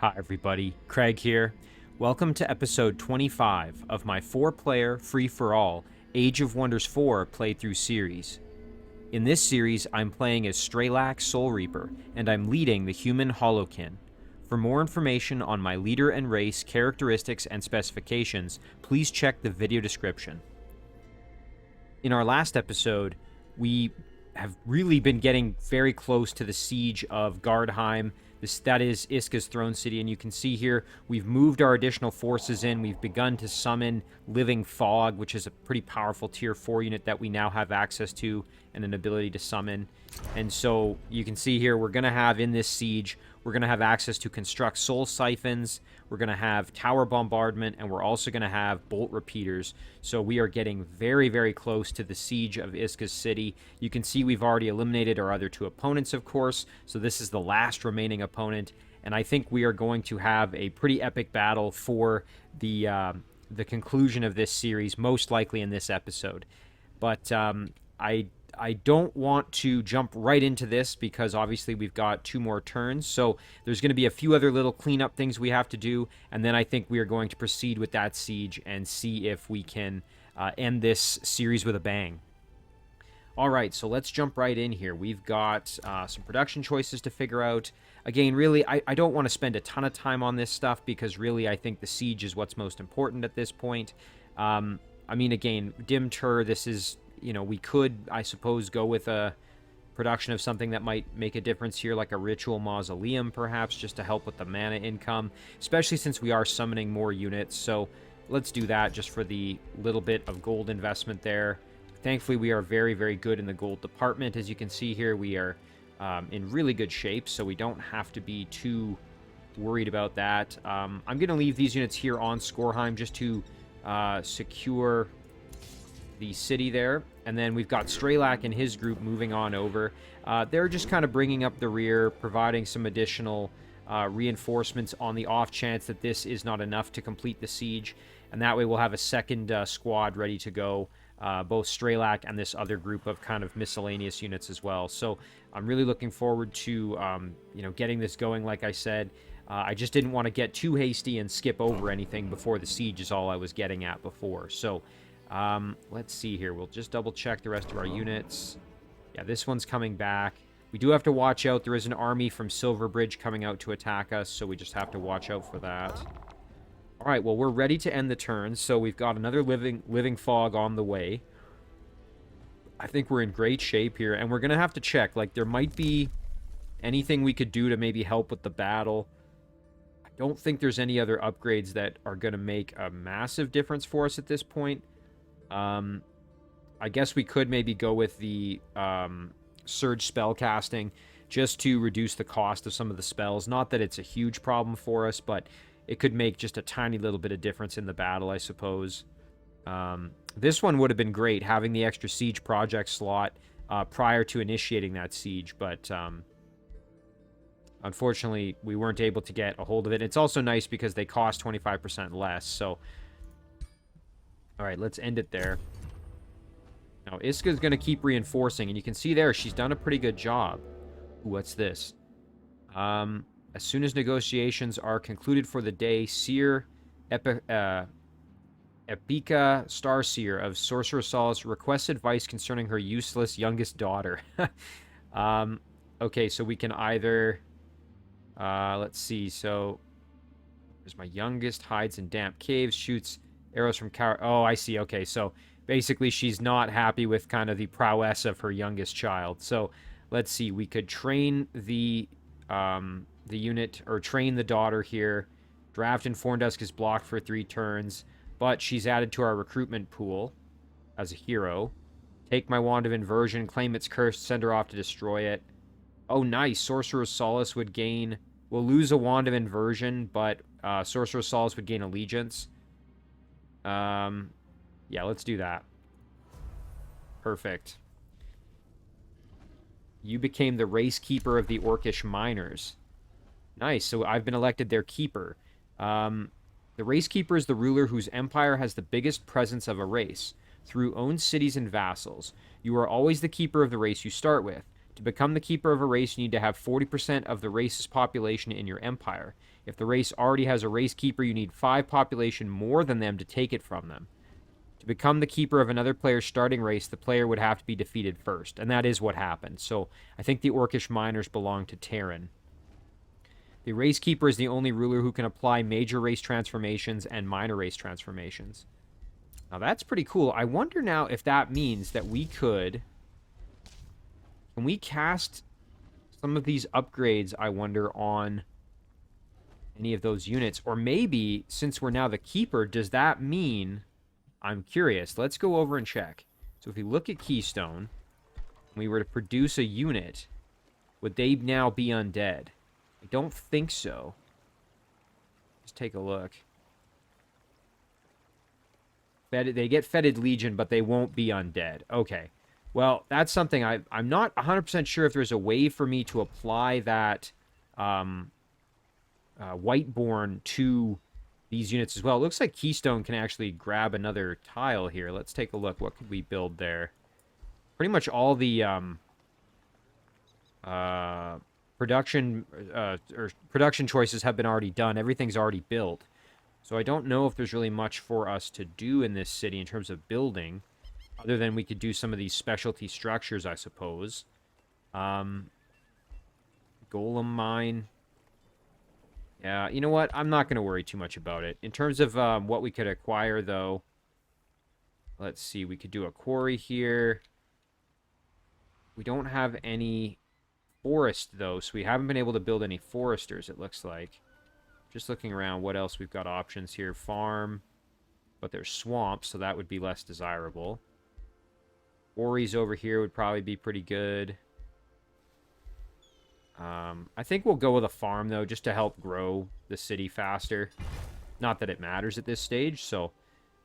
Hi everybody, Craig here. Welcome to episode 25 of my 4-player free-for-all Age of Wonders 4 playthrough series. In this series, I'm playing as Straelak Soulreaper, and I'm leading the human Hollowkin. For more information on my leader and race, characteristics, and specifications, please check the video description. In our last episode, we have really been getting very close to the siege of Gardheim. That is Iska's throne city, and you can see here we've moved our additional forces in. We've begun to summon Living Fog, which is a pretty powerful tier 4 unit that we now have access to and an ability to summon. And so you can see here we're going to have in this siege, we're going to have access to construct soul siphons, we're going to have tower bombardment, and we're also going to have bolt repeaters. So we are getting very, very close to the siege of Iska's city. You can see we've already eliminated our other two opponents, of course, so this is the last remaining opponent, and I think we are going to have a pretty epic battle for the conclusion of this series, most likely in this episode. But I don't want to jump right into this because obviously we've got 2 more turns, so there's going to be a few other little cleanup things we have to do, and then I think we are going to proceed with that siege and see if we can end this series with a bang. Alright, so let's jump right in here. We've got some production choices to figure out. Again, really, I don't want to spend a ton of time on this stuff because really I think the siege is what's most important at this point. I mean, again, Dim Tur, this is... You know, we could, I suppose, go with a production of something that might make a difference here, like a Ritual Mausoleum, perhaps, just to help with the mana income, especially since we are summoning more units. So let's do that just for the little bit of gold investment there. Thankfully, we are very, very good in the gold department. As you can see here, we are in really good shape, so we don't have to be too worried about that. I'm going to leave these units here on Skorheim just to secure the city there, and then we've got Straelak and his group moving on over. They're just kind of bringing up the rear, providing some additional reinforcements on the off chance that this is not enough to complete the siege, and that way we'll have a second squad ready to go, both Straelak and this other group of kind of miscellaneous units as well. So I'm really looking forward to getting this going. Like I said, I just didn't want to get too hasty and skip over anything before the siege is all I was getting at before. So let's see here. We'll just double check the rest of our units. Yeah, this one's coming back. We do have to watch out. There is an army from Silverbridge coming out to attack us, so we just have to watch out for that. All right, well, we're ready to end the turn, so we've got another living fog on the way. I think we're in great shape here, and we're going to have to check. Like, there might be anything we could do to maybe help with the battle. I don't think there's any other upgrades that are going to make a massive difference for us at this point. I guess we could maybe go with the surge spell casting just to reduce the cost of some of the spells. Not that it's a huge problem for us, but it could make just a tiny little bit of difference in the battle, I suppose. This one would have been great, having the extra siege project slot prior to initiating that siege, but unfortunately we weren't able to get a hold of it. It's also nice because they cost 25% less, so... Alright, let's end it there. Now, Iska's going to keep reinforcing, and you can see there, she's done a pretty good job. Ooh, what's this? As soon as negotiations are concluded for the day, Seer Epika Starseer of Sorcerer Solace requests advice concerning her useless youngest daughter. Okay, so we can either... let's see, so... There's my youngest, hides in damp caves, shoots... arrows from cow. Oh, I see. Okay, so basically she's not happy with kind of the prowess of her youngest child. So let's see. We could train the unit, or train the daughter here. Draft in Forndusk is blocked for 3 turns, but she's added to our recruitment pool as a hero. Take my Wand of Inversion, claim it's cursed, send her off to destroy it. Oh, nice. Sorcerer's Solace would gain... We'll lose a Wand of Inversion, but Sorcerer's Solace would gain allegiance. Yeah, let's do that. Perfect. You became the race keeper of the Orcish miners. Nice, so I've been elected their keeper. The race keeper is the ruler whose empire has the biggest presence of a race, through owned cities and vassals. You are always the keeper of the race you start with. To become the keeper of a race, you need to have 40% of the race's population in your empire. If the race already has a race keeper, you need 5 population more than them to take it from them. To become the keeper of another player's starting race, the player would have to be defeated first, and that is what happened. So I think the Orcish miners belong to Terran. The race keeper is the only ruler who can apply major race transformations and minor race transformations. Now that's pretty cool. I wonder now if that means that we could... Can we cast some of these upgrades, I wonder, on any of those units? Or maybe, since we're now the keeper, does that mean... I'm curious. Let's go over and check. So if we look at Keystone, and we were to produce a unit, would they now be undead? I don't think so. Let's take a look. They get Fetid Legion, but they won't be undead. Okay. Well, that's something I'm not 100% sure if there's a way for me to apply that Whiteborn to these units as well. It looks like Keystone can actually grab another tile here. Let's take a look. What could we build there? Pretty much all the production choices have been already done. Everything's already built. So I don't know if there's really much for us to do in this city in terms of building, other than we could do some of these specialty structures, I suppose. Golem mine. Yeah, you know what? I'm not going to worry too much about it. In terms of what we could acquire, though, let's see. We could do a quarry here. We don't have any forest, though, so we haven't been able to build any foresters, it looks like. Just looking around, what else we've got options here. Farm, but there's swamps, so that would be less desirable. Quarries over here would probably be pretty good. I think we'll go with a farm, though, just to help grow the city faster. Not that it matters at this stage, so...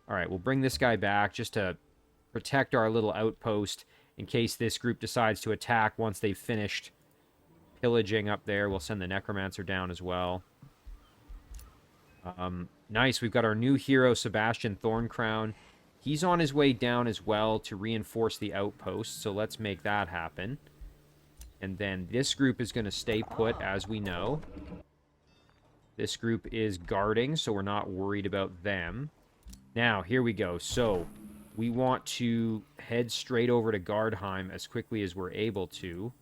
Alright, we'll bring this guy back just to protect our little outpost in case this group decides to attack once they've finished pillaging up there. We'll send the Necromancer down as well. Nice, we've got our new hero, Sebastian Thorncrown. He's on his way down as well to reinforce the outpost, so let's make that happen. And then this group is going to stay put, as we know. This group is guarding, so we're not worried about them. Now, here we go. So, we want to head straight over to Gardheim as quickly as we're able to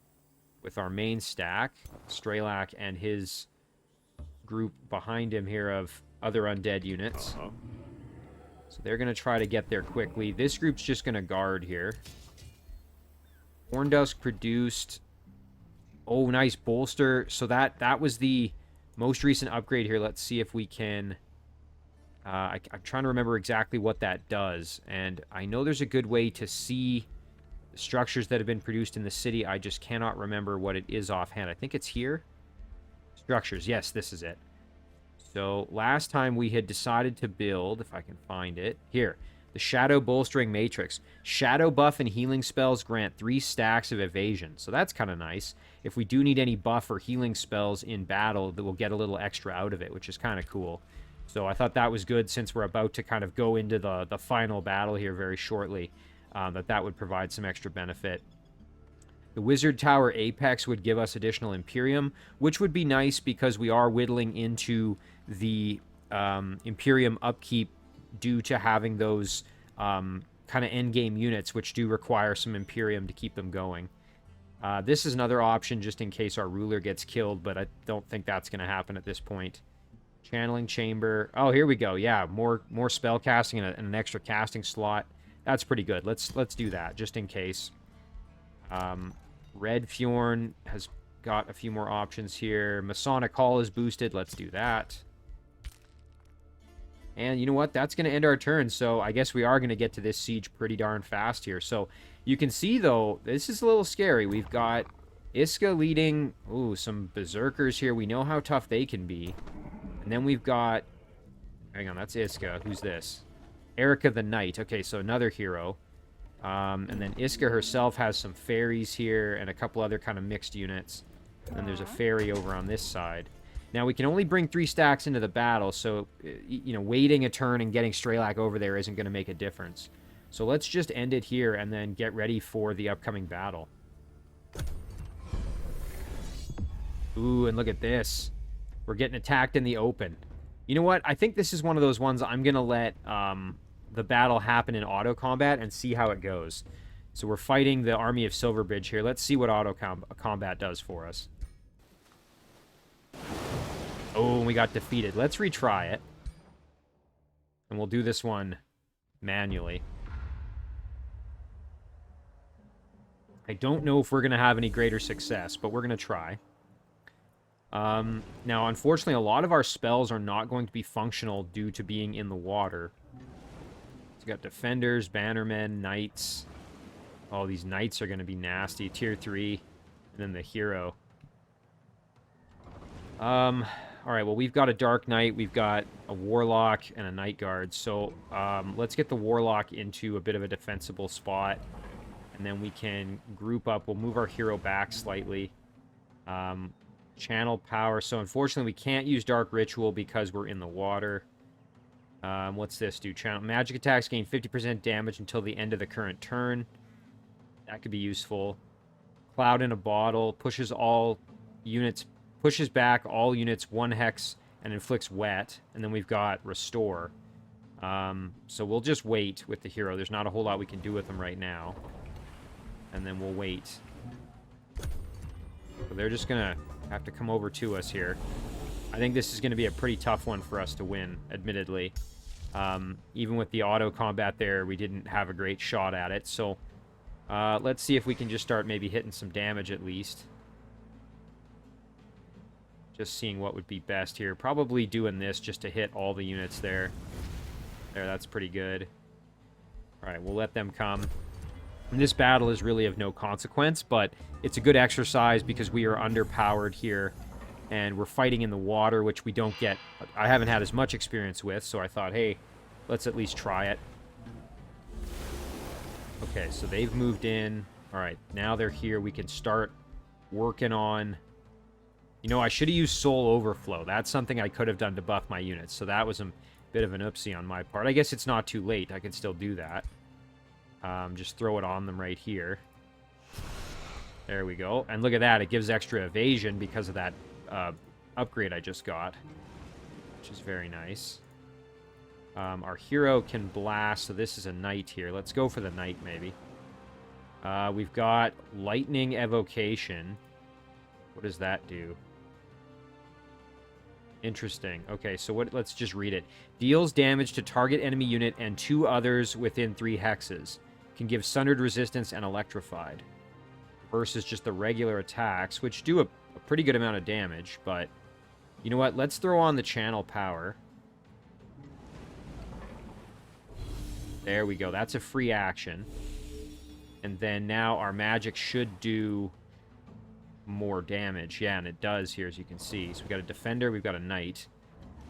with our main stack. Straelak and his group behind him here of other undead units. So they're going to try to get there quickly. This group's just going to guard here. Horndusk produced... Oh, nice bolster. So that was the most recent upgrade here. Let's see if we can... I'm trying to remember exactly what that does. And I know there's a good way to see the structures that have been produced in the city. I just cannot remember what it is offhand. I think it's here. Structures. Yes, this is it. So last time we had decided to build, if I can find it, here, the Shadow Bolstering Matrix. Shadow buff and healing spells grant 3 stacks of evasion. So that's kind of nice. If we do need any buff or healing spells in battle, that we'll get a little extra out of it, which is kind of cool. So I thought that was good since we're about to kind of go into the final battle here very shortly, that would provide some extra benefit. The Wizard Tower Apex would give us additional Imperium, which would be nice because we are whittling into the Imperium upkeep due to having those kind of endgame units, which do require some Imperium to keep them going. This is another option just in case our ruler gets killed, but I don't think that's going to happen at this point. Channeling Chamber. Oh, here we go. Yeah, more spell casting and an extra casting slot. That's pretty good. Let's do that just in case. Red Fjorn has got a few more options here. Masonic Hall is boosted. Let's do that. And you know what? That's going to end our turn, so I guess we are going to get to this siege pretty darn fast here. So you can see, though, this is a little scary. We've got Iska leading... Ooh, some Berserkers here. We know how tough they can be. And then we've got... Hang on, that's Iska. Who's this? Erica the Knight. Okay, so another hero. And then Iska herself has some fairies here and a couple other kind of mixed units. And then there's a fairy over on this side. Now, we can only bring 3 stacks into the battle, so, you know, waiting a turn and getting Straelak over there isn't going to make a difference. So let's just end it here and then get ready for the upcoming battle. Ooh, and look at this. We're getting attacked in the open. You know what? I think this is one of those ones I'm going to let the battle happen in auto combat and see how it goes. So we're fighting the army of Silverbridge here. Let's see what auto combat does for us. Oh, we got defeated. Let's retry it. And we'll do this one manually. I don't know if we're going to have any greater success, but we're going to try. Now, unfortunately, a lot of our spells are not going to be functional due to being in the water. So we got Defenders, Bannermen, Knights. Oh, these Knights are going to be nasty. Tier 3, and then the Hero. Alright, well, we've got a Dark Knight, we've got a Warlock, and a Night Guard. So, let's get the Warlock into a bit of a defensible spot. And then we can group up. We'll move our hero back slightly. Channel power. So unfortunately, we can't use Dark Ritual because we're in the water. What's this do? Channel magic attacks gain 50% damage until the end of the current turn. That could be useful. Cloud in a Bottle pushes back all units 1 hex and inflicts wet. And then we've got Restore. So we'll just wait with the hero. There's not a whole lot we can do with them right now. And then we'll wait. So they're just gonna have to come over to us here. I think this is gonna be a pretty tough one for us to win, admittedly. Even with the auto combat there, we didn't have a great shot at it. So let's see if we can just start maybe hitting some damage at least. Just seeing what would be best here. Probably doing this just to hit all the units there. There, that's pretty good. Alright, we'll let them come. And this battle is really of no consequence, but it's a good exercise because we are underpowered here. And we're fighting in the water, which we don't get... I haven't had as much experience with, so I thought, hey, let's at least try it. Okay, so they've moved in. Alright, now they're here. We can start working on... You know, I should have used Soul Overflow. That's something I could have done to buff my units, so that was a bit of an oopsie on my part. I guess it's not too late. I can still do that. Just throw it on them right here. There we go. And look at that. It gives extra evasion because of that upgrade I just got, which is very nice. Our hero can blast, so this is a knight here. Let's go for the knight, maybe. We've got Lightning Evocation. What does that do? Interesting. Okay, so let's just read it. Deals damage to target enemy unit and 2 others within 3 hexes. Can give Sundered Resistance and Electrified. Versus just the regular attacks, which do a pretty good amount of damage, but... You know what? Let's throw on the Channel Power. There we go. That's a free action. And then now our magic should do more damage. Yeah, and it does here, as you can see. So we've got a Defender, we've got a Knight.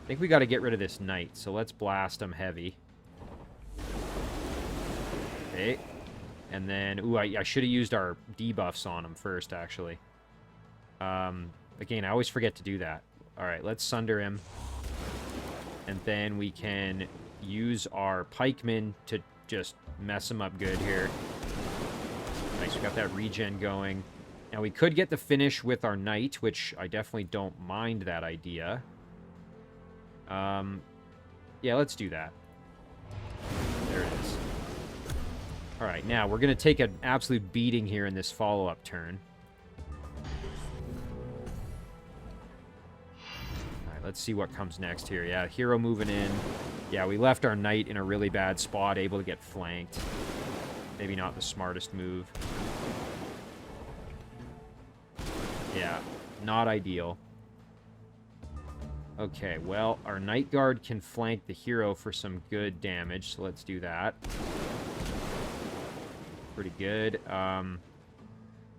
I think we got to get rid of this Knight, so let's blast him heavy. Okay. And then, ooh, I should have used our debuffs on him first, actually. Again, I always forget to do that. Alright, let's Sunder him. And then we can use our pikemen to just mess him up good here. Nice, we got that regen going. Now, we could get the finish with our knight, which I definitely don't mind that idea. Yeah, let's do that. There it is. Alright, now, we're going to take an absolute beating here in this follow-up turn. Alright, let's see what comes next here. Yeah, hero moving in. Yeah, we left our knight in a really bad spot, able to get flanked. Maybe not the smartest move. Yeah, not ideal. Okay, well, our Night Guard can flank the hero for some good damage, so let's do that. Pretty good. Our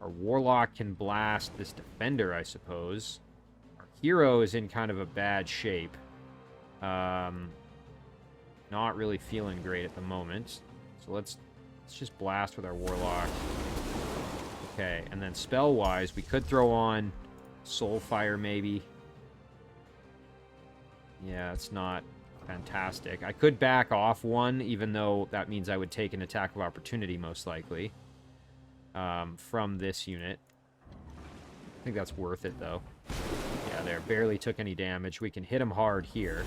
Warlock can blast this Defender, I suppose. Our hero is in kind of a bad shape. Not really feeling great at the moment. So let's just blast with our Warlock. Okay, and then spell-wise, we could throw on Soulfire, maybe. Yeah, it's not fantastic. I could back off one, even though that means I would take an attack of opportunity, most likely, from this unit. I think that's worth it, though. Yeah, there. Barely took any damage. We can hit him hard here.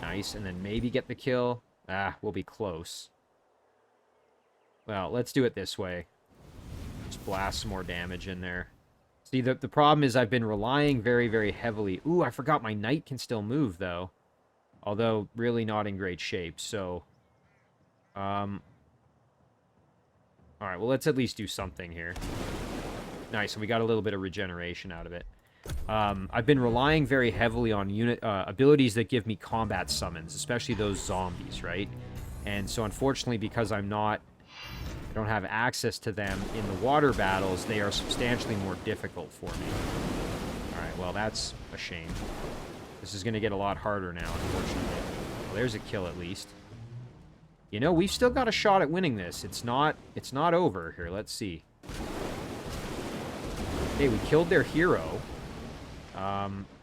Nice. And then maybe get the kill. Ah, we'll be close. Well, let's do it this way. Just blast some more damage in there. See, the problem is I've been relying very, very heavily. Ooh, I forgot my knight can still move, though. Although, really not in great shape, so... Alright, well, let's at least do something here. Nice, and we got a little bit of regeneration out of it. I've been relying very heavily on abilities that give me combat summons, especially those zombies, right? And so, unfortunately, because I don't have access to them in the water battles, they are substantially more difficult for me. Alright, well, that's a shame. This is going to get a lot harder now, unfortunately. Well, there's a kill at least. You know, we've still got a shot at winning this. It's not over. Here, let's see. Okay, we killed their hero.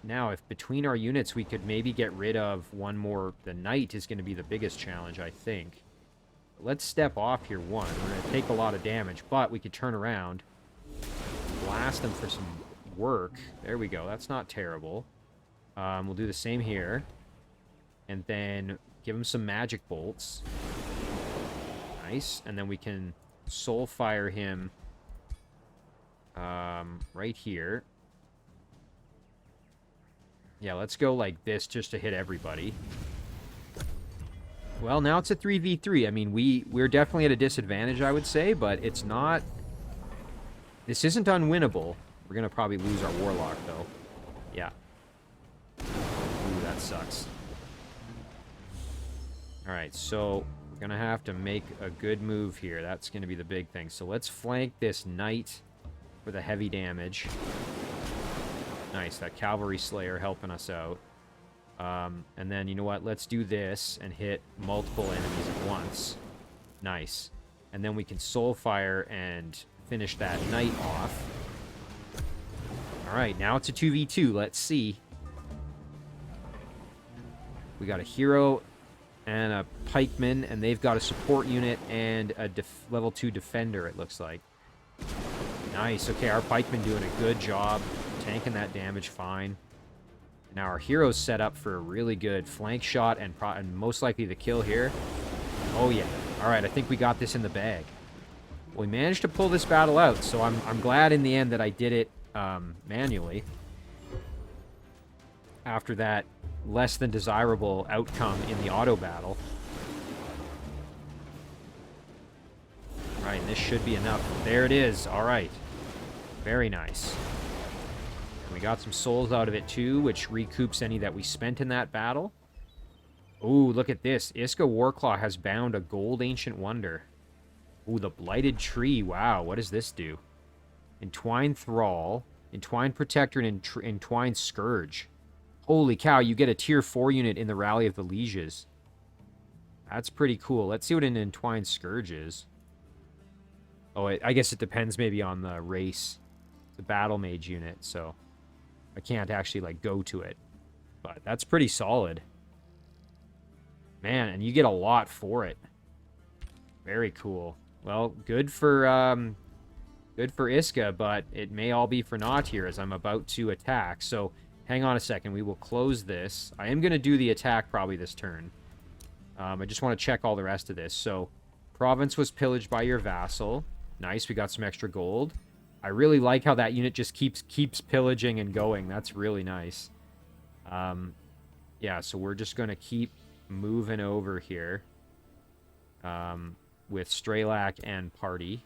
Now, if between our units we could maybe get rid of one more... The knight is going to be the biggest challenge, I think. Let's step off here, one. We're going to take a lot of damage, but we could turn around. Blast them for some work. There we go. That's not terrible. We'll do the same here. And then give them some magic bolts. Nice. And then we can soul fire him right here. Yeah, let's go like this just to hit everybody. Well, now it's a 3v3. I mean, we're definitely at a disadvantage, I would say, but it's not... This isn't unwinnable. We're going to probably lose our Warlock, though. Yeah. Ooh, that sucks. Alright, so we're going to have to make a good move here. That's going to be the big thing. So let's flank this Knight for the heavy damage. Nice, that Cavalry Slayer helping us out. And then, you know what? Let's do this and hit multiple enemies at once. Nice. And then we can Soul Fire and finish that Knight off. Alright, now it's a 2v2. Let's see. We got a hero and a pikeman, and they've got a support unit and a level 2 defender, it looks like. Nice. Okay, our pikeman doing a good job. Tanking that damage fine. Now our hero's set up for a really good flank shot and most likely the kill here. Oh yeah. Alright, I think we got this in the bag. We managed to pull this battle out, so I'm glad in the end that I did it manually. After that less than desirable outcome in the auto battle. Alright, and this should be enough. There it is. Alright. Very nice. We got some souls out of it too, which recoups any that we spent in that battle. Ooh, look at this. Iska Warclaw has bound a gold ancient wonder. Ooh, the Blighted Tree. Wow, what does this do? Entwined Thrall, Entwined Protector, and Entwined Scourge. Holy cow, you get a tier 4 unit in the Rally of the Lieges. That's pretty cool. Let's see what an Entwined Scourge is. Oh, I guess it depends maybe on the race. It's a Battle Mage unit, so... I can't actually, like, go to it. But that's pretty solid. Man, and you get a lot for it. Very cool. Well, good for Iska, but it may all be for naught here as I'm about to attack. So, hang on a second. We will close this. I am going to do the attack probably this turn. I just want to check all the rest of this. So, province was pillaged by your vassal. Nice, we got some extra gold. I really like how that unit just keeps pillaging and going. That's really nice. Yeah, so we're just going to keep moving over here with Straelak and party.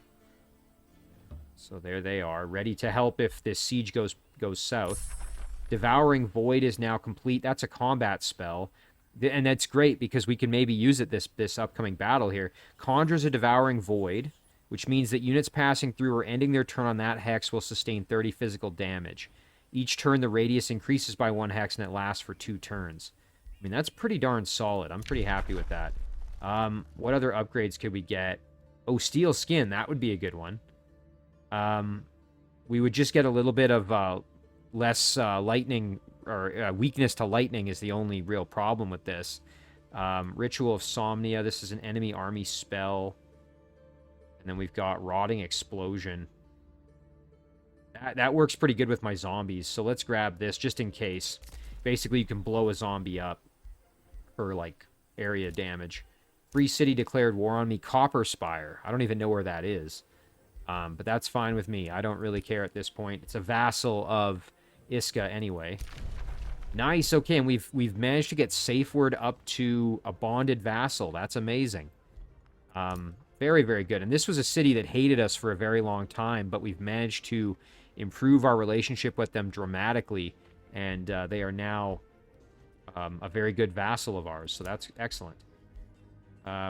So there they are, ready to help if this siege goes south. Devouring Void is now complete. That's a combat spell. And that's great because we can maybe use it this upcoming battle here. Conjures a Devouring Void, which means that units passing through or ending their turn on that hex will sustain 30 physical damage. Each turn, the radius increases by 1 hex, and it lasts for 2 turns. I mean, that's pretty darn solid. I'm pretty happy with that. What other upgrades could we get? Oh, Steel Skin. That would be a good one. We would just get a little bit of less lightning, or weakness to lightning is the only real problem with this. Ritual of Somnia. This is an enemy army spell. And then we've got Rotting Explosion. That works pretty good with my zombies, so let's grab this just in case. Basically, you can blow a zombie up for, like, area damage. Free City declared war on me. Copper Spire. I don't even know where that is. But that's fine with me. I don't really care at this point. It's a vassal of Iska anyway. Nice. Okay, and we've managed to get safe word up to a bonded vassal. That's amazing. Very, very good. And this was a city that hated us for a very long time, but we've managed to improve our relationship with them dramatically, and they are now a very good vassal of ours, so that's excellent.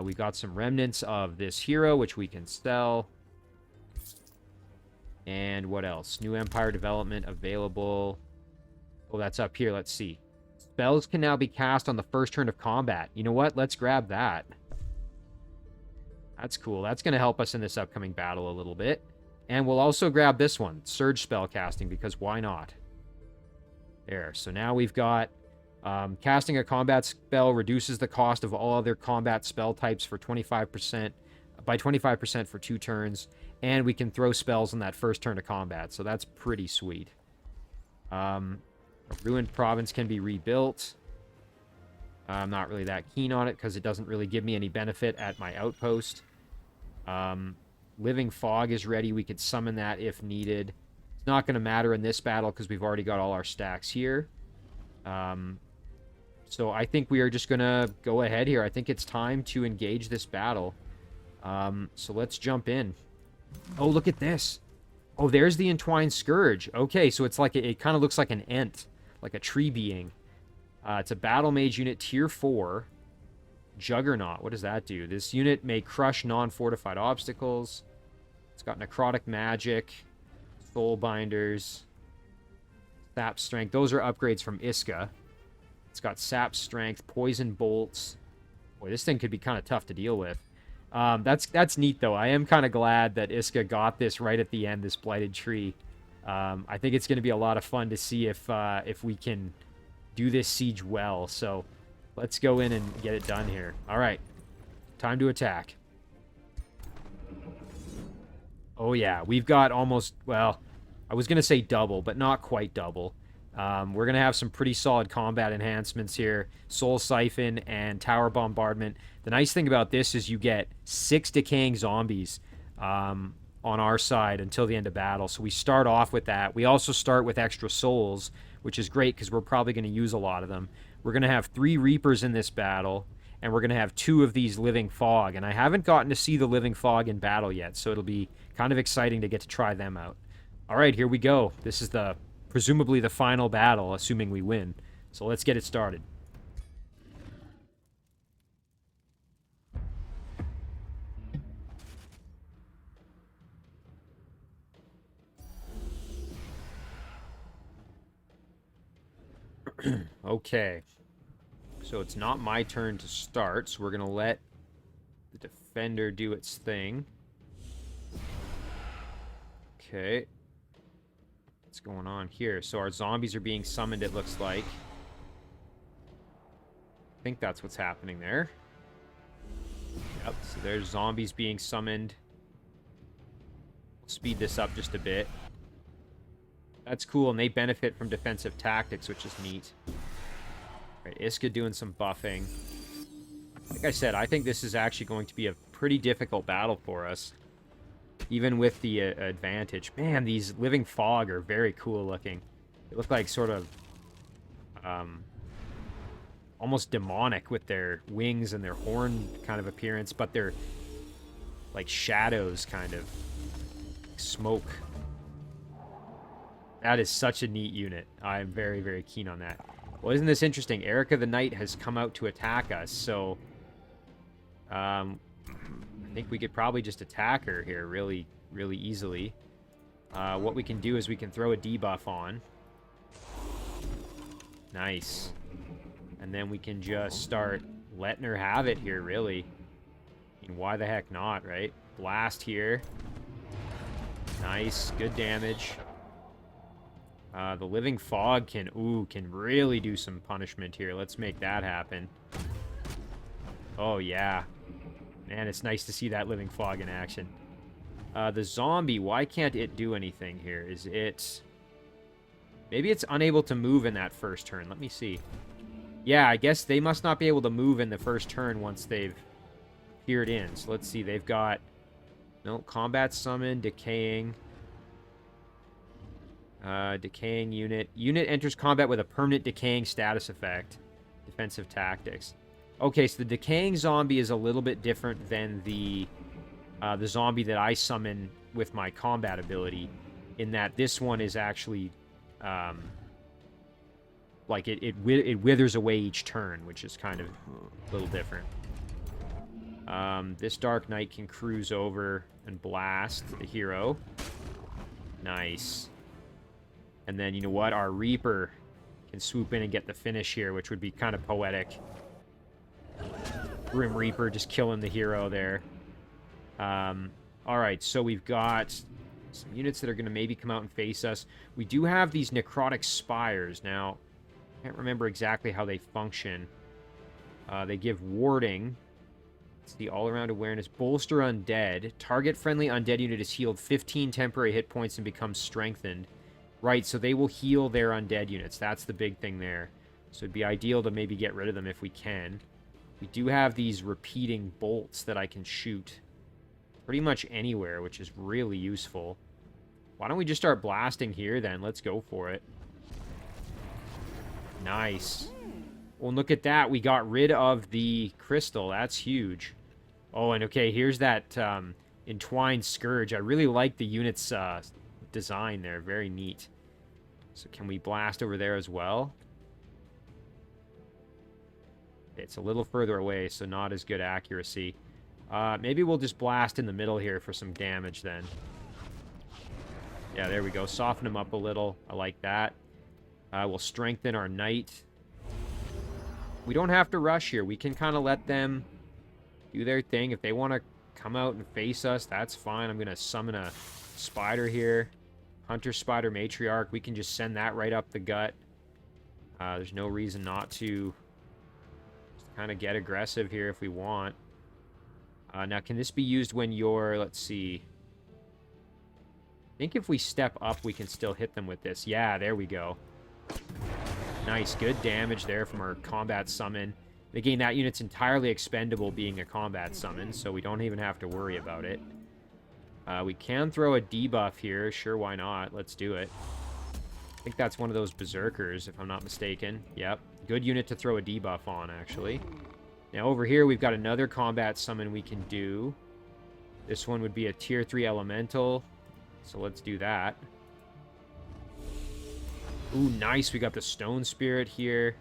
We got some remnants of this hero, which we can sell. And what else? New Empire development available. Oh, that's up here. Let's see. Spells can now be cast on the first turn of combat. You know what? Let's grab that. That's cool. That's going to help us in this upcoming battle a little bit. And we'll also grab this one, Surge spell casting, because why not? There. So now we've got casting a combat spell reduces the cost of all other combat spell types for 25%, by 25% for 2 turns, and we can throw spells on that first turn of combat, so that's pretty sweet. A ruined province can be rebuilt. I'm not really that keen on it because it doesn't really give me any benefit at my outpost. Living Fog is ready. We could summon that if needed. It's not going to matter in this battle because we've already got all our stacks here. So I think we are just going to go ahead here. I think it's time to engage this battle. So let's jump in. Oh, look at this. Oh, there's the Entwined Scourge. Okay, so it's like it kind of looks like an ent, like a tree being. It's a Battle Mage unit, tier 4. Juggernaut. What does that do? This unit may crush non-fortified obstacles. It's got Necrotic Magic, Soul Binders, Sap Strength. Those are upgrades from Iska. It's got Sap Strength, Poison Bolts. Boy, this thing could be kind of tough to deal with. That's neat, though. I am kind of glad that Iska got this right at the end, this Blighted Tree. I think it's going to be a lot of fun to see if we can do this siege well. So let's go in and get it done here. All right. Time to attack. Oh, yeah. We've got almost, well, I was going to say double, but not quite double. We're going to have some pretty solid combat enhancements here. Soul Siphon and Tower Bombardment. The nice thing about this is you get 6 decaying zombies on our side until the end of battle. So we start off with that. We also start with extra souls, which is great because we're probably going to use a lot of them. We're going to have 3 Reapers in this battle, and we're going to have 2 of these Living Fog. And I haven't gotten to see the Living Fog in battle yet, so it'll be kind of exciting to get to try them out. All right, here we go. This is presumably the final battle, assuming we win. So let's get it started. Okay. So it's not my turn to start, so we're going to let the defender do its thing. Okay. What's going on here? So our zombies are being summoned, it looks like. I think that's what's happening there. Yep, so there's zombies being summoned. We'll speed this up just a bit. That's cool, and they benefit from defensive tactics, which is neat. Right, Iska doing some buffing. Like I said, I think this is actually going to be a pretty difficult battle for us, even with the advantage. Man, these Living Fog are very cool looking. They look like sort of almost demonic with their wings and their horn kind of appearance, but they're like shadows, kind of smoke. That is such a neat unit. I'm very, very keen on that. Well, isn't this interesting? Erica the Knight has come out to attack us, so I think we could probably just attack her here really, really easily. What we can do is we can throw a debuff on. Nice. And then we can just start letting her have it here, really. I mean, why the heck not, right? Blast here. Nice. Good damage. The Living Fog can really do some punishment here. Let's make that happen. Oh, yeah. Man, it's nice to see that Living Fog in action. The zombie, why can't it do anything here? Is it... Maybe it's unable to move in that first turn. Let me see. Yeah, I guess they must not be able to move in the first turn once they've peered in. So let's see. They've got... No, combat summon, decaying. Decaying unit. Unit enters combat with a permanent decaying status effect. Defensive tactics. Okay, so the decaying zombie is a little bit different than the zombie that I summon with my combat ability, in that this one is actually, like, it withers away each turn, which is kind of a little different. This Dark Knight can cruise over and blast the hero. Nice. And then, you know what? Our Reaper can swoop in and get the finish here, which would be kind of poetic. Grim Reaper just killing the hero there. Alright, so we've got some units that are going to maybe come out and face us. We do have these Necrotic Spires. Now, I can't remember exactly how they function. They give warding. It's the all-around awareness. Bolster Undead. Target friendly undead unit is healed 15 temporary hit points and becomes strengthened. Right, so they will heal their undead units. That's the big thing there. So it'd be ideal to maybe get rid of them if we can. We do have these repeating bolts that I can shoot pretty much anywhere, which is really useful. Why don't we just start blasting here then? Let's go for it. Nice. Well, look at that. We got rid of the crystal. That's huge. Oh, and okay, here's that Entwined Scourge. I really like the unit's design there. Very neat. So can we blast over there as well? It's a little further away, so not as good accuracy. Maybe we'll just blast in the middle here for some damage then. Yeah, there we go. Soften him up a little. I like that. We'll strengthen our knight. We don't have to rush here. We can kind of let them do their thing. If they want to come out and face us, that's fine. I'm going to summon a spider here. Hunter Spider Matriarch. We can just send that right up the gut. There's no reason not to kind of get aggressive here if we want. Now, can this be used when you're... Let's see. I think if we step up, we can still hit them with this. Yeah, there we go. Nice. Good damage there from our combat summon. Again, that unit's entirely expendable being a combat summon, so we don't even have to worry about it. We can throw a debuff here. Sure, why not? Let's do it. I think that's one of those berserkers, if I'm not mistaken. Yep. Good unit to throw a debuff on, actually. Now, over here, we've got another combat summon we can do. This one would be a tier 3 elemental. So let's do that. Ooh, nice. We got the Stone Spirit here.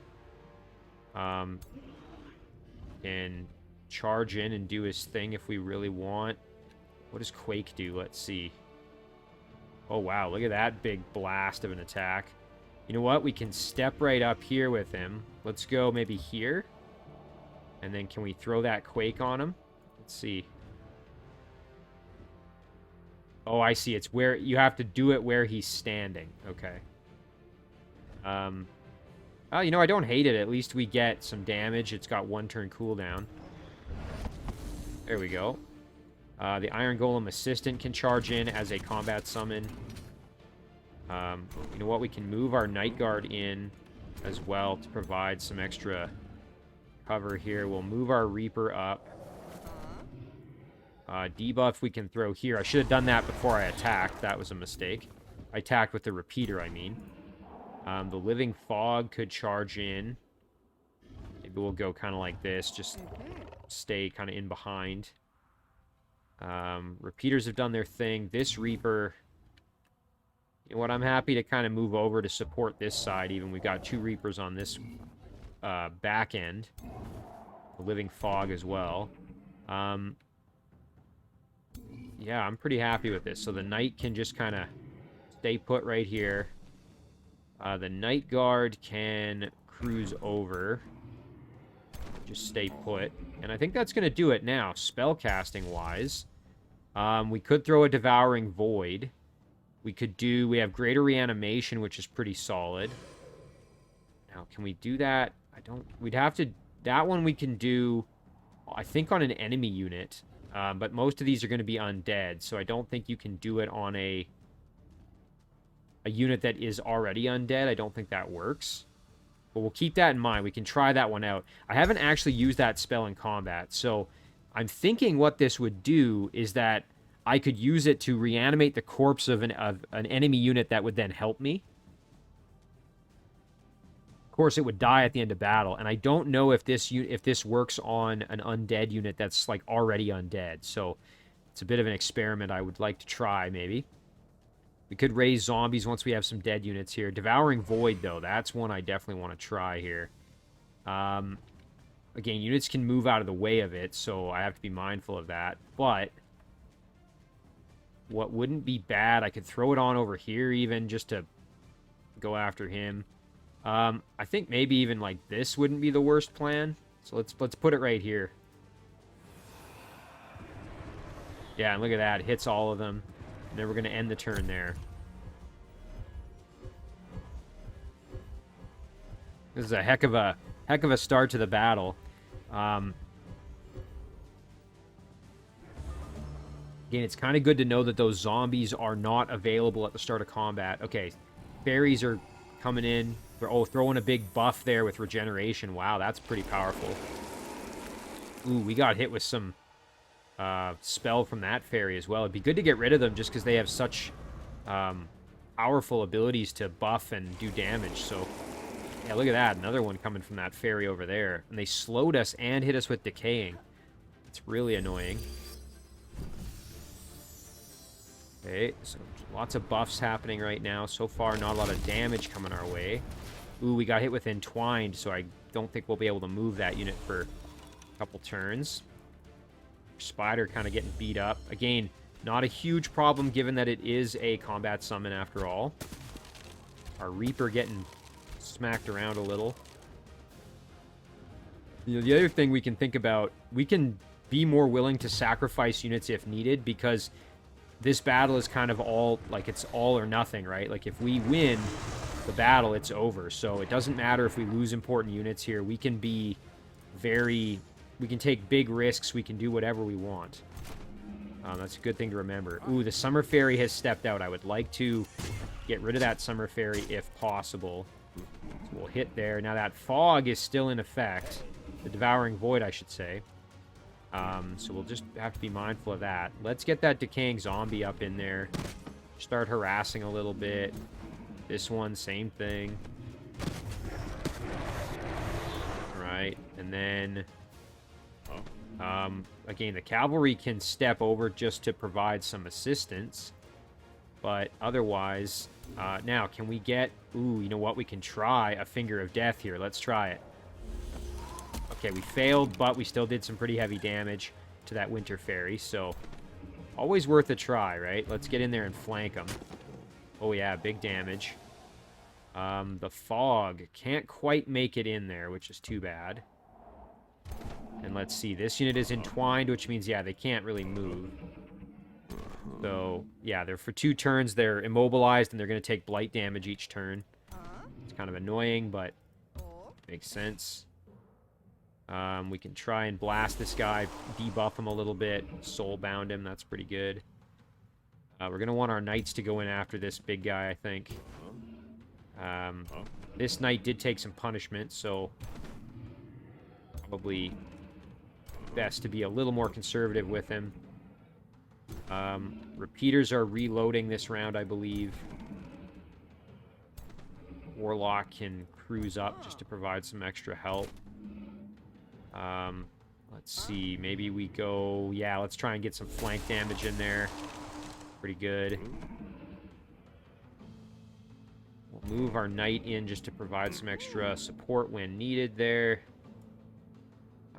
Can charge in and do his thing if we really want. What does Quake do? Let's see. Oh, wow. Look at that big blast of an attack. You know what? We can step right up here with him. Let's go maybe here. And then can we throw that Quake on him? Let's see. Oh, I see. It's where you have to do it where he's standing. Okay. Oh, you know, I don't hate it. At least we get some damage. It's got 1 turn cooldown. There we go. The Iron Golem Assistant can charge in as a combat summon. You know what? We can move our Night Guard in as well to provide some extra cover here. We'll move our Reaper up. Debuff we can throw here. I should have done that before I attacked. That was a mistake. I attacked with the Repeater, I mean. The Living Fog could charge in. Maybe we'll go kind of like this. Just stay kind of in behind. Repeaters have done their thing. This Reaper... You know what? I'm happy to kind of move over to support this side, even. We've got 2 Reapers on this back end. The Living Fog as well. Yeah, I'm pretty happy with this. So the Knight can just kind of stay put right here. The Night Guard can cruise over. Just stay put. And I think that's going to do it now, spellcasting-wise. We could throw a Devouring Void. We have Greater Reanimation, which is pretty solid. Now, can we do that? We'd have to... That one we can do, I think, on an enemy unit. But most of these are going to be undead, so I don't think you can do it on a unit that is already undead. I don't think that works. But we'll keep that in mind. We can try that one out. I haven't actually used that spell in combat, so I'm thinking what this would do is that I could use it to reanimate the corpse of an enemy unit that would then help me. Of course, it would die at the end of battle, and I don't know if this works on an undead unit that's like already undead. So it's a bit of an experiment I would like to try, maybe. We could raise zombies once we have some dead units here. Devouring Void, though, that's one I definitely want to try here. Again, units can move out of the way of it, so I have to be mindful of that. But what wouldn't be bad, I could throw it on over here even just to go after him. I think maybe even like this wouldn't be the worst plan. So let's put it right here. Yeah, and look at that. It hits all of them. And then we're going to end the turn there. This is a heck of a start to the battle. Again, it's kind of good to know that those zombies are not available at the start of combat. Okay, fairies are coming in. Oh, throwing a big buff there with regeneration. Wow, that's pretty powerful. Ooh, we got hit with some spell from that fairy as well. It'd be good to get rid of them just because they have such powerful abilities to buff and do damage. So, yeah, look at that. Another one coming from that fairy over there. And they slowed us and hit us with decaying. It's really annoying. Okay, so lots of buffs happening right now. So far, not a lot of damage coming our way. Ooh, we got hit with Entwined, so I don't think we'll be able to move that unit for a couple turns. Spider kind of getting beat up. Again, not a huge problem given that it is a combat summon after all. Our Reaper getting smacked around a little. You know, the other thing we can think about, we can be more willing to sacrifice units if needed because this battle is kind of all, like, it's all or nothing, right? Like, if we win the battle, it's over. So it doesn't matter if we lose important units here. We can be we can take big risks. We can do whatever we want. That's a good thing to remember. Ooh, the Summer Fairy has stepped out. I would like to get rid of that Summer Fairy if possible. So we'll hit there. Now that Fog is still in effect. The Devouring Void, I should say. So we'll just have to be mindful of that. Let's get that Decaying Zombie up in there. Start harassing a little bit. This one, same thing. Right, and then... again, the Cavalry can step over just to provide some assistance. But otherwise... now, can we get... Ooh, you know what? We can try a Finger of Death here. Let's try it. Okay, we failed, but we still did some pretty heavy damage to that Winter Fairy, so always worth a try, right? Let's get in there and flank them. Oh yeah, big damage. The Fog can't quite make it in there, which is too bad. And let's see, this unit is entwined, which means, yeah, they can't really move. So, yeah, they're for 2 turns, they're immobilized, and they're going to take blight damage each turn. It's kind of annoying, but makes sense. We can try and blast this guy, debuff him a little bit, soulbound him, that's pretty good. We're going to want our knights to go in after this big guy, I think. This knight did take some punishment, so probably best to be a little more conservative with him. Repeaters are reloading this round, I believe. Warlock can cruise up just to provide some extra help. Let's see, maybe we go... Yeah, let's try and get some flank damage in there. Pretty good. We'll move our knight in just to provide some extra support when needed there.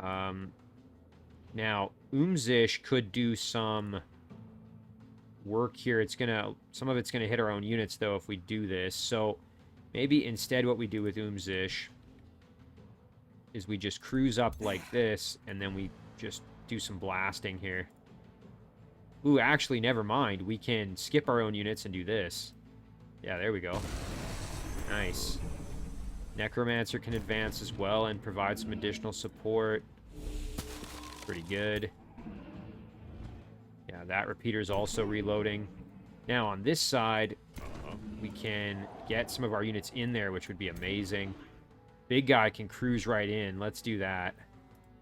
Now, Umzish could do some work here. Some of it's gonna hit our own units, though, if we do this. So, maybe instead what we do with Umzish is we just cruise up like this, and then we just do some blasting here. Ooh, actually, never mind. We can skip our own units and do this. Yeah, there we go. Nice. Necromancer can advance as well and provide some additional support. Pretty good. That repeater's also reloading. Now, on this side, we can get some of our units in there, which would be amazing. Big guy can cruise right in. Let's do that.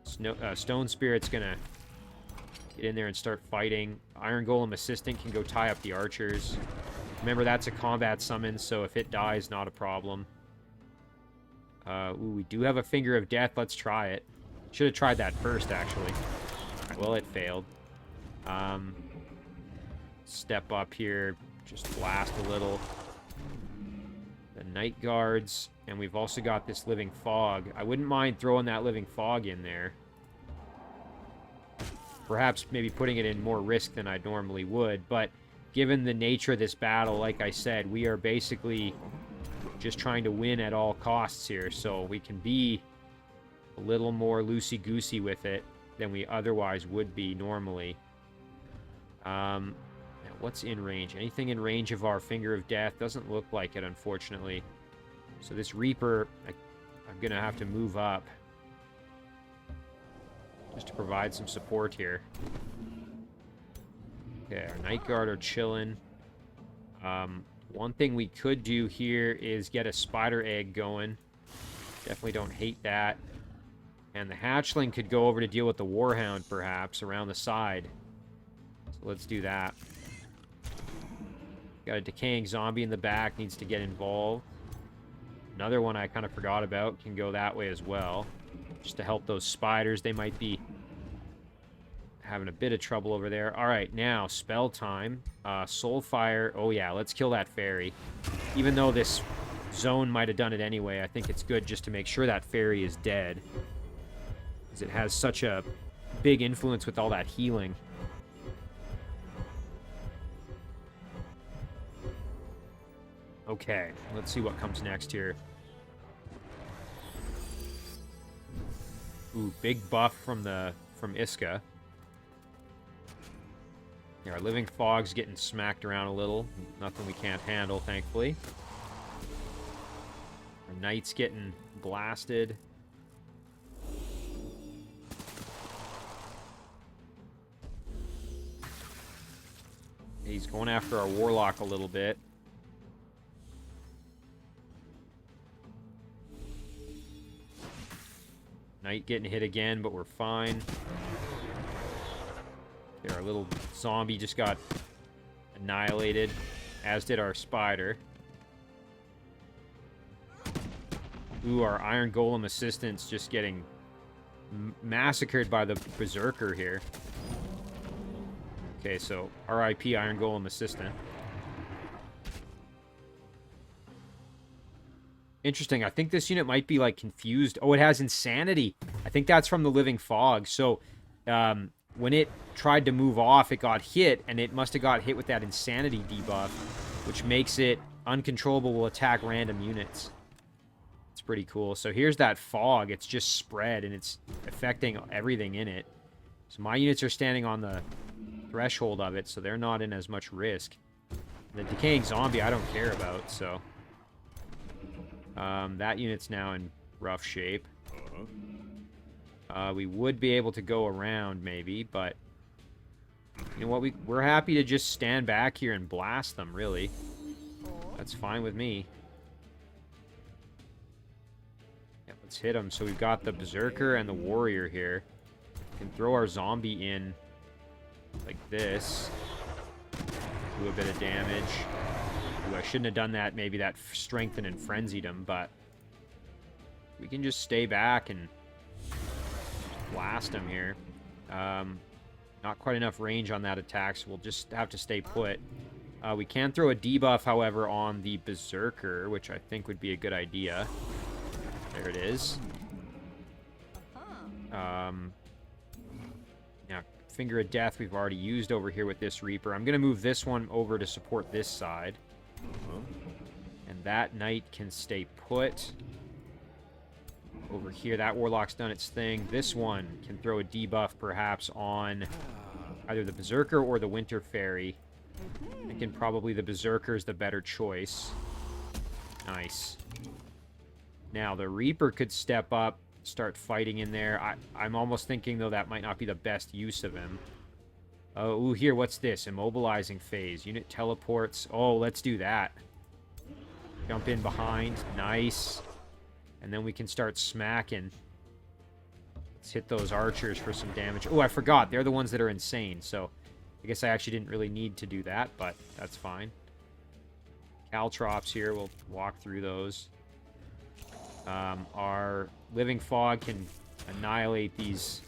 Stone Spirit's gonna get in there and start fighting. Iron Golem Assistant can go tie up the archers. Remember, that's a combat summon, so if it dies, not a problem. Ooh, we do have a Finger of Death. Let's try it. Should have tried that first, actually. Alright, well, it failed. Step up here. Just blast a little. The Night Guards. And we've also got this Living Fog. I wouldn't mind throwing that Living Fog in there. Perhaps maybe putting it in more risk than I normally would. But given the nature of this battle, like I said, we are basically just trying to win at all costs here. So we can be a little more loosey-goosey with it than we otherwise would be normally. Now, what's in range? Anything in range of our Finger of Death? Doesn't look like it, unfortunately. So this Reaper, I'm going to have to move up just to provide some support here. Okay, our Night Guard are chilling. One thing we could do here is get a Spider Egg going. Definitely don't hate that. And the Hatchling could go over to deal with the Warhound, perhaps, around the side. So let's do that. Got a Decaying Zombie in the back, needs to get involved. Another one I kind of forgot about can go that way as well. Just to help those spiders. They might be having a bit of trouble over there. Alright, now, spell time. Soulfire. Oh yeah, let's kill that fairy. Even though this zone might have done it anyway, I think it's good just to make sure that fairy is dead. Because it has such a big influence with all that healing. Okay, let's see what comes next here. Ooh, big buff from Iska. Yeah, our Living Fog's getting smacked around a little. Nothing we can't handle, thankfully. Our Knight's getting blasted. He's going after our Warlock a little bit. Knight getting hit again, but we're fine. Okay, our little zombie just got annihilated, as did our spider. Ooh, our Iron Golem Assistant's just getting massacred by the Berserker here. Okay, so RIP Iron Golem Assistant. Interesting. I think this unit might be, like, confused. Oh, it has Insanity. I think that's from the Living Fog. So, when it tried to move off, it got hit, and it must have got hit with that Insanity debuff, which makes it uncontrollable, will attack random units. It's pretty cool. So here's that fog. It's just spread, and it's affecting everything in it. So my units are standing on the threshold of it, so they're not in as much risk. The Decaying Zombie I don't care about, so... that unit's now in rough shape. We would be able to go around, maybe, but... You know what? We're happy to just stand back here and blast them, really. That's fine with me. Yeah, let's hit them. So we've got the Berserker and the Warrior here. We can throw our zombie in like this. Do a bit of damage. Ooh, I shouldn't have done that. Maybe that strengthened and frenzied him, but we can just stay back and blast him here. Not quite enough range on that attack, so we'll just have to stay put. We can throw a debuff, however, on the Berserker, which I think would be a good idea. There it is. Now, Finger of Death we've already used over here with this Reaper. I'm going to move this one over to support this side. And that Knight can stay put. Over here, that Warlock's done its thing. This one can throw a debuff, perhaps, on either the Berserker or the Winter Fairy. I think probably the Berserker is the better choice. Nice. Now, the Reaper could step up, start fighting in there. I'm almost thinking, though, that might not be the best use of him. Oh, ooh, here, what's this? Immobilizing phase. Unit teleports. Oh, let's do that. Jump in behind. Nice. And then we can start smacking. Let's hit those archers for some damage. Oh, I forgot. They're the ones that are insane, so I guess I actually didn't really need to do that, but that's fine. Caltrops here. We'll walk through those. Our Living Fog can annihilate these.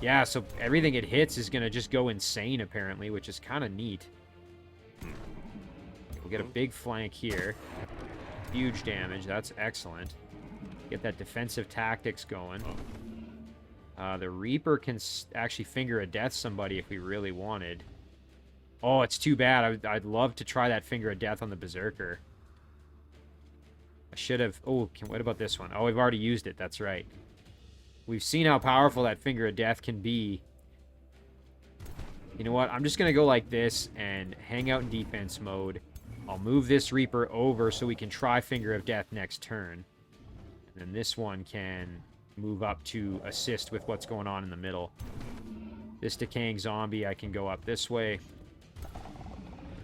Yeah, so everything it hits is going to just go insane, apparently, which is kind of neat. We'll get a big flank here. Huge damage. That's excellent. Get that defensive tactics going. The Reaper can actually finger a death somebody if we really wanted. Oh, it's too bad. I'd love to try that finger of death on the Berserker. I should have... Oh, what about this one? Oh, we've already used it. That's right. We've seen how powerful that finger of death can be. You know what? I'm just going to go like this and hang out in defense mode. I'll move this Reaper over so we can try finger of death next turn. And then this one can move up to assist with what's going on in the middle. This decaying zombie, I can go up this way.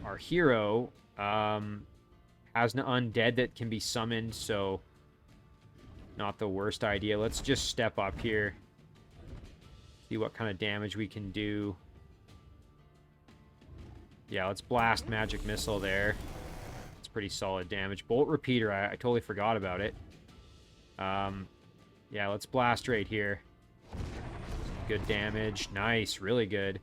Our hero has an undead that can be summoned, so not the worst idea. Let's just step up here. See what kind of damage we can do. Yeah, let's blast Magic Missile there. It's pretty solid damage. Bolt Repeater, I totally forgot about it. Yeah, let's blast right here. Good damage. Nice, really good.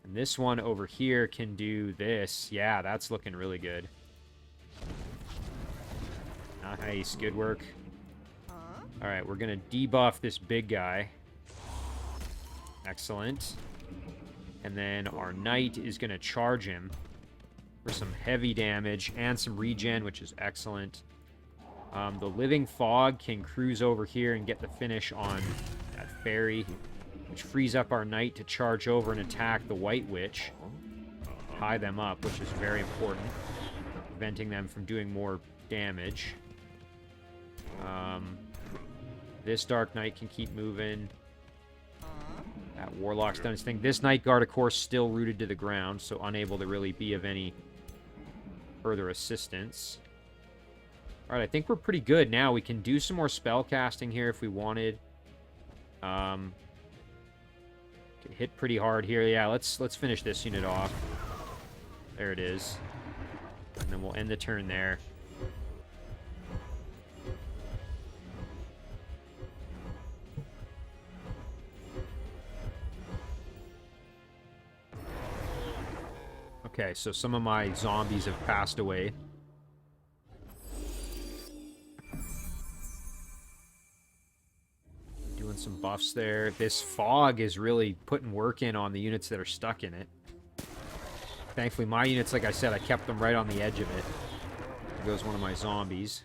And this one over here can do this. Yeah, that's looking really good. Nice, good work. Alright, we're going to debuff this big guy. Excellent. And then our knight is going to charge him for some heavy damage and some regen, which is excellent. The Living Fog can cruise over here and get the finish on that fairy, which frees up our knight to charge over and attack the White Witch. Tie them up, which is very important, preventing them from doing more damage. This Dark Knight can keep moving. That Warlock's done his thing. This Night Guard, of course, still rooted to the ground, so unable to really be of any further assistance. Alright, I think we're pretty good now. We can do some more spell casting here if we wanted. Hit pretty hard here. Yeah, let's finish this unit off. There it is. And then we'll end the turn there. Okay, so some of my zombies have passed away. Doing some buffs there. This fog is really putting work in on the units that are stuck in it. Thankfully, my units, like I said, I kept them right on the edge of it. There goes one of my zombies.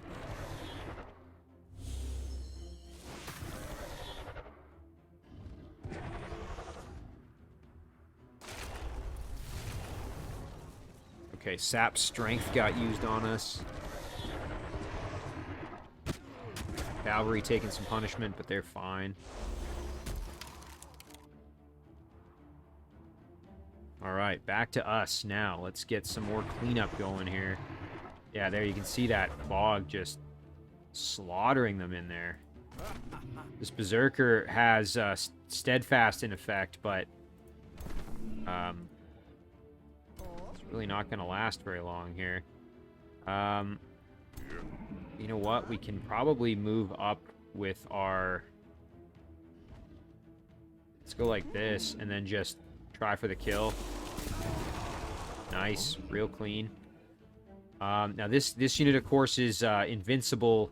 Okay, Sap Strength got used on us. Cavalry taking some punishment, but they're fine. Alright, back to us now. Let's get some more cleanup going here. Yeah, there you can see that fog just slaughtering them in there. This Berserker has Steadfast in effect, but it's really not going to last very long here. You know what? We can probably move up with our... Let's go like this, and then just try for the kill. Nice. Real clean. Now, this unit, of course, is invincible.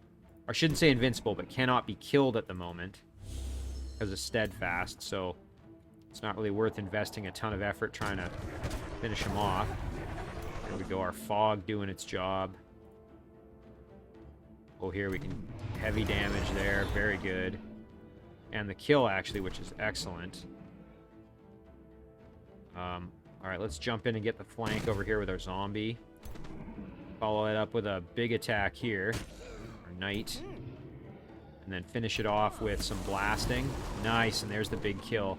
I shouldn't say invincible, but cannot be killed at the moment because of Steadfast, so it's not really worth investing a ton of effort trying to finish him off. There we go. Our fog doing its job. Oh, here we can... Heavy damage there. Very good. And the kill, actually, which is excellent. Alright, let's jump in and get the flank over here with our zombie. Follow it up with a big attack here. Our knight. And then finish it off with some blasting. Nice, and there's the big kill.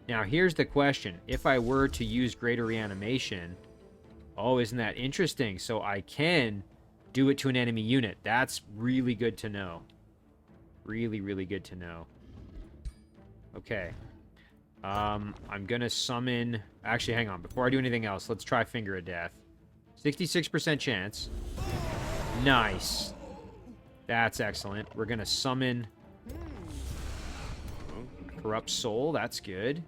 Now, here's the question. If I were to use Greater Reanimation... Oh, isn't that interesting? So I can do it to an enemy unit. That's really good to know. Really, really good to know. Okay. I'm gonna summon... Actually, hang on. Before I do anything else, let's try Finger of Death. 66% chance. Nice. That's excellent. We're gonna summon... Corrupt Soul. That's good.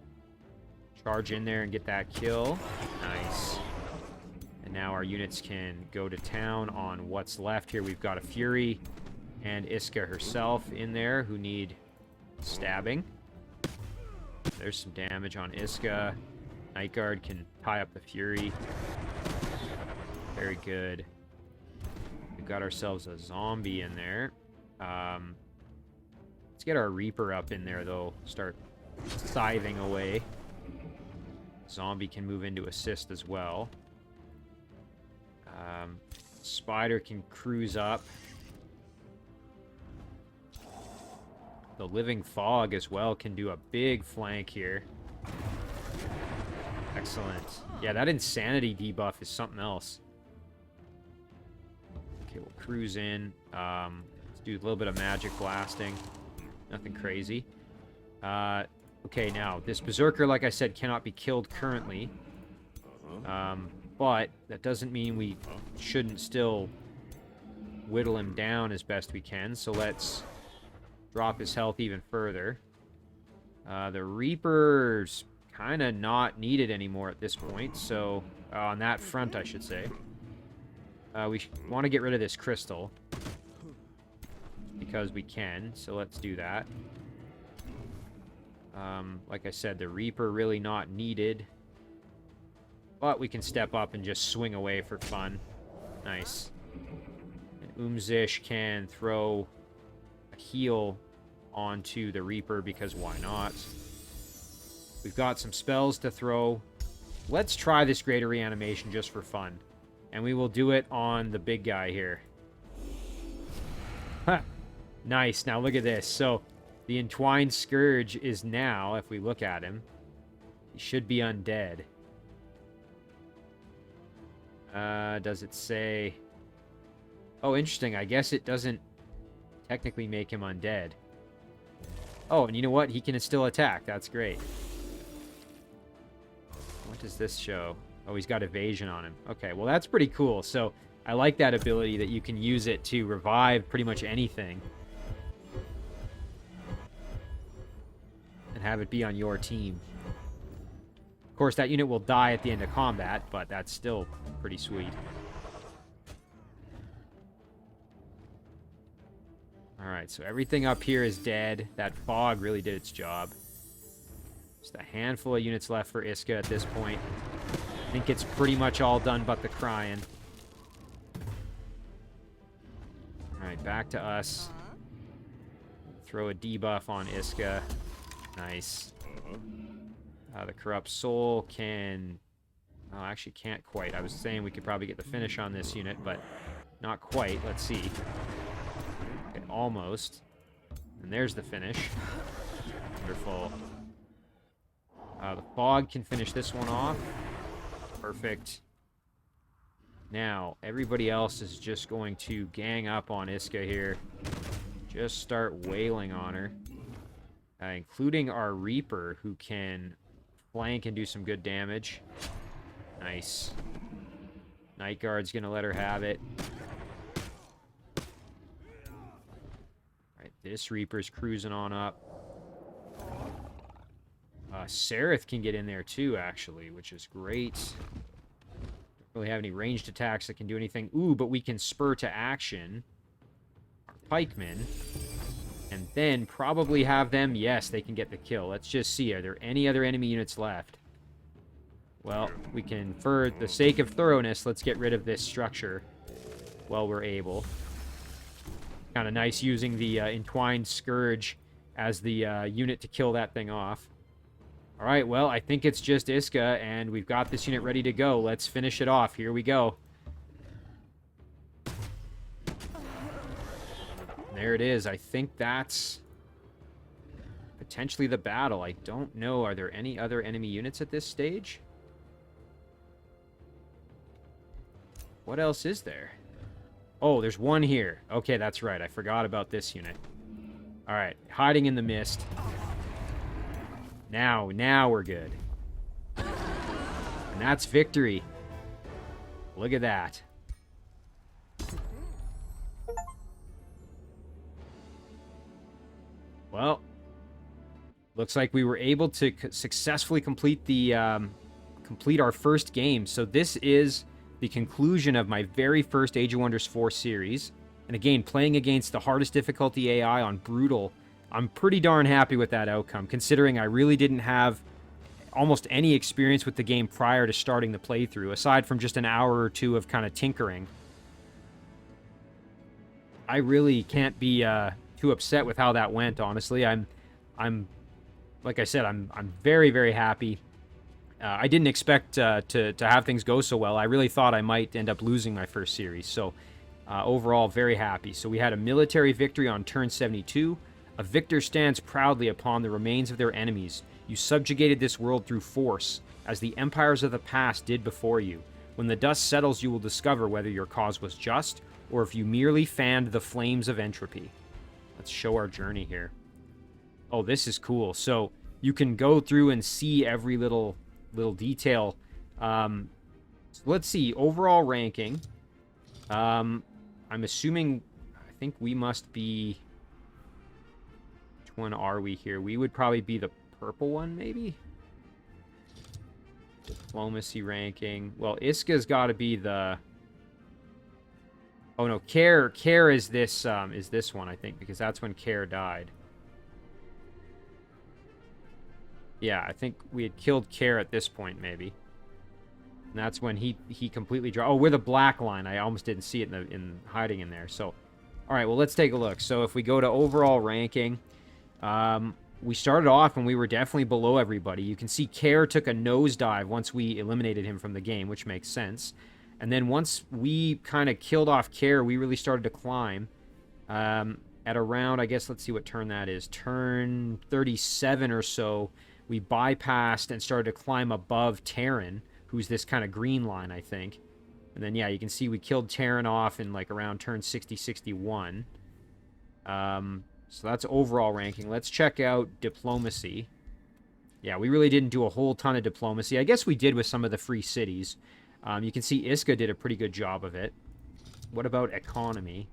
Charge in there and get that kill. Nice. And now our units can go to town on what's left here. We've got a Fury and Iska herself in there who need stabbing. There's some damage on Iska. Night Guard can tie up the Fury. Very good. We've got ourselves a zombie in there. Let's get our Reaper up in there, though. Start scything away. Zombie can move into assist as well. Spider can cruise up. The Living Fog as well can do a big flank here. Excellent. Yeah, that Insanity debuff is something else. Okay, we'll cruise in. Let's do a little bit of magic blasting. Nothing crazy. Okay, now, this Berserker, like I said, cannot be killed currently. But that doesn't mean we shouldn't still whittle him down as best we can. So let's drop his health even further. The Reaper's kind of not needed anymore at this point. So, on that front, I should say. We want to get rid of this crystal. Because we can. So let's do that. Like I said, the Reaper really not needed. But we can step up and just swing away for fun. Nice. And Umzish can throw a heal onto the Reaper because why not? We've got some spells to throw. Let's try this Greater Reanimation just for fun. And we will do it on the big guy here. Ha! Nice. Now look at this. So the Entwined Scourge is now, if we look at him, he should be undead. Does it say... Oh, interesting. I guess it doesn't technically make him undead. Oh, and you know what? He can still attack. That's great. What does this show? Oh, he's got evasion on him. Okay, well, that's pretty cool. So I like that ability that you can use it to revive pretty much anything. And have it be on your team. Of course, that unit will die at the end of combat, but that's still pretty sweet. Alright, so everything up here is dead. That fog really did its job. Just a handful of units left for Iska at this point. I think it's pretty much all done but the crying. Alright, back to us. Throw a debuff on Iska. Nice. The Corrupt Soul can... Oh, actually can't quite. I was saying we could probably get the finish on this unit, but not quite. Let's see. Okay, almost. And there's the finish. Wonderful. The Fog can finish this one off. Perfect. Now, everybody else is just going to gang up on Iska here. Just start wailing on her. Including our Reaper, who can flank and do some good damage. Nice. Night Guard's gonna let her have it. Alright, this Reaper's cruising on up. Sereth can get in there too, actually, which is great. Don't really have any ranged attacks that can do anything. Ooh, but we can spur to action our pikemen. And then probably have them... Yes, they can get the kill. Let's just see. Are there any other enemy units left? Well, we can, for the sake of thoroughness, let's get rid of this structure while we're able. Kind of nice using the Entwined Scourge as the unit to kill that thing off. Alright, well, I think it's just Iska, and we've got this unit ready to go. Let's finish it off. Here we go. There it is. I think that's potentially the battle. I don't know. Are there any other enemy units at this stage? What else is there? Oh, there's one here. Okay, that's right. I forgot about this unit. All right, hiding in the mist. Now we're good. And that's victory. Look at that. Well, looks like we were able to successfully complete our first game. So this is the conclusion of my very first Age of Wonders 4 series. And again, playing against the hardest difficulty AI on Brutal, I'm pretty darn happy with that outcome, considering I really didn't have almost any experience with the game prior to starting the playthrough, aside from just an hour or two of kind of tinkering. I really can't be too upset with how that went, honestly. I'm like I said, I'm very, very happy. I didn't expect to have things go so well. I really thought I might end up losing my first series. So overall, very happy. So we had a military victory on turn 72. A victor stands proudly upon the remains of their enemies. You subjugated this world through force, as the empires of the past did before you. When the dust settles, you will discover whether your cause was just, or if you merely fanned the flames of entropy. Let's show our journey here. Oh, this is cool. So you can go through and see every little detail. So let's see, overall ranking. I'm assuming, I think we must be, which one are we here? We would probably be the purple one, maybe? Diplomacy ranking. Well, Iska's got to be the... Oh no, Care is this one, I think, because that's when Care died. Yeah, I think we had killed Care at this point, maybe. And that's when he completely dropped. Oh, we're the black line. I almost didn't see it in hiding in there. So, all right, well, let's take a look. So if we go to overall ranking, we started off and we were definitely below everybody. You can see Care took a nosedive once we eliminated him from the game, which makes sense. And then once we kind of killed off Care, we really started to climb. At around, I guess, let's see what turn that is. Turn 37 or so, we bypassed and started to climb above Terran, who's this kind of green line, I think. And then, yeah, you can see we killed Terran off in, like, around turn 60, 61. So that's overall ranking. Let's check out diplomacy. Yeah, we really didn't do a whole ton of diplomacy. I guess we did with some of the free cities. You can see Iska did a pretty good job of it. What about economy?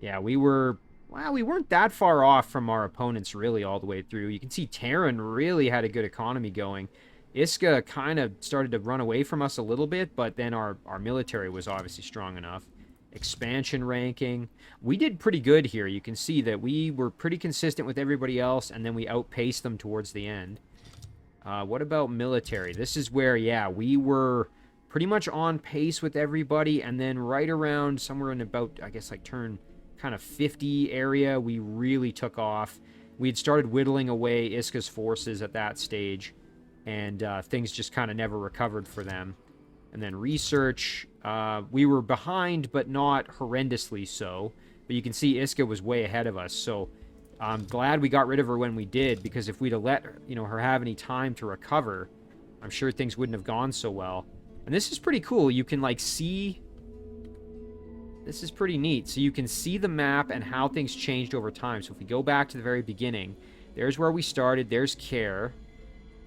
Yeah, we weren't that far off from our opponents, really, all the way through. You can see Terran really had a good economy going. Iska kind of started to run away from us a little bit, but then our military was obviously strong enough. Expansion ranking. We did pretty good here. You can see that we were pretty consistent with everybody else, and then we outpaced them towards the end. What about military? This is where, yeah, we were pretty much on pace with everybody, and then right around somewhere in about, I guess, like turn kind of 50 area, we really took off. We had started whittling away Iska's forces at that stage, and things just kind of never recovered for them. And then research, we were behind, but not horrendously so. But you can see Iska was way ahead of us, so I'm glad we got rid of her when we did, because if we'd have let her, her have any time to recover, I'm sure things wouldn't have gone so well. And this is pretty cool. You can, like, see... This is pretty neat. So you can see the map and how things changed over time. So if we go back to the very beginning, there's where we started. There's Care.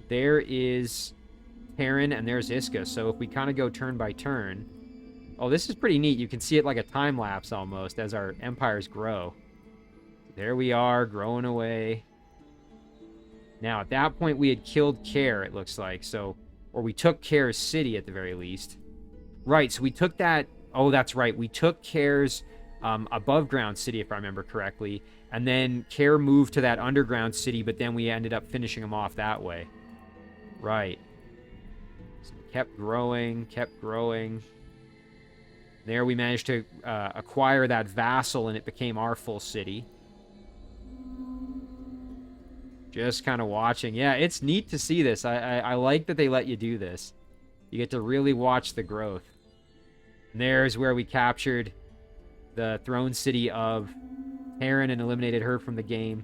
There is Terran, and there's Iska. So if we kind of go turn by turn... Oh, this is pretty neat. You can see it like a time-lapse almost as our empires grow. There we are, growing away. Now, at that point, we had killed Care, it looks like. So, or we took Care's city at the very least. Right, so we took that... Oh, that's right. We took Care's above-ground city, if I remember correctly. And then Care moved to that underground city, but then we ended up finishing him off that way. Right. So we kept growing, kept growing. There we managed to acquire that vassal, and it became our full city. Just kind of watching. Yeah, it's neat to see this. I like that they let you do this. You get to really watch the growth. And there's where we captured the throne city of Terran and eliminated her from the game.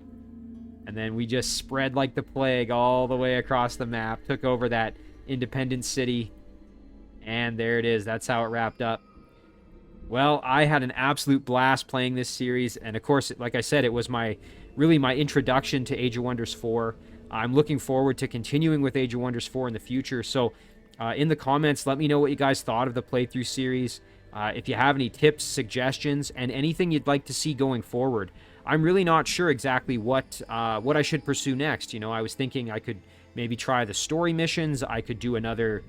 And then we just spread like the plague all the way across the map, took over that independent city, and there it is. That's how it wrapped up. Well, I had an absolute blast playing this series, and of course, like I said, it was really my introduction to Age of Wonders 4. I'm looking forward to continuing with Age of Wonders 4 in the future, so in the comments, let me know what you guys thought of the playthrough series. If you have any tips, suggestions, and anything you'd like to see going forward. I'm really not sure exactly what I should pursue next. You know, I was thinking I could maybe try the story missions. I could do another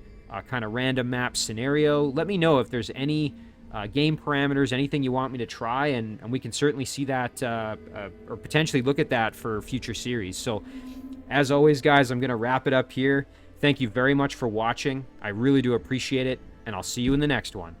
kind of random map scenario. Let me know if there's any game parameters, anything you want me to try, and we can certainly see that or potentially look at that for future series. So, as always, guys, I'm going to wrap it up here. Thank you very much for watching. I really do appreciate it, and I'll see you in the next one.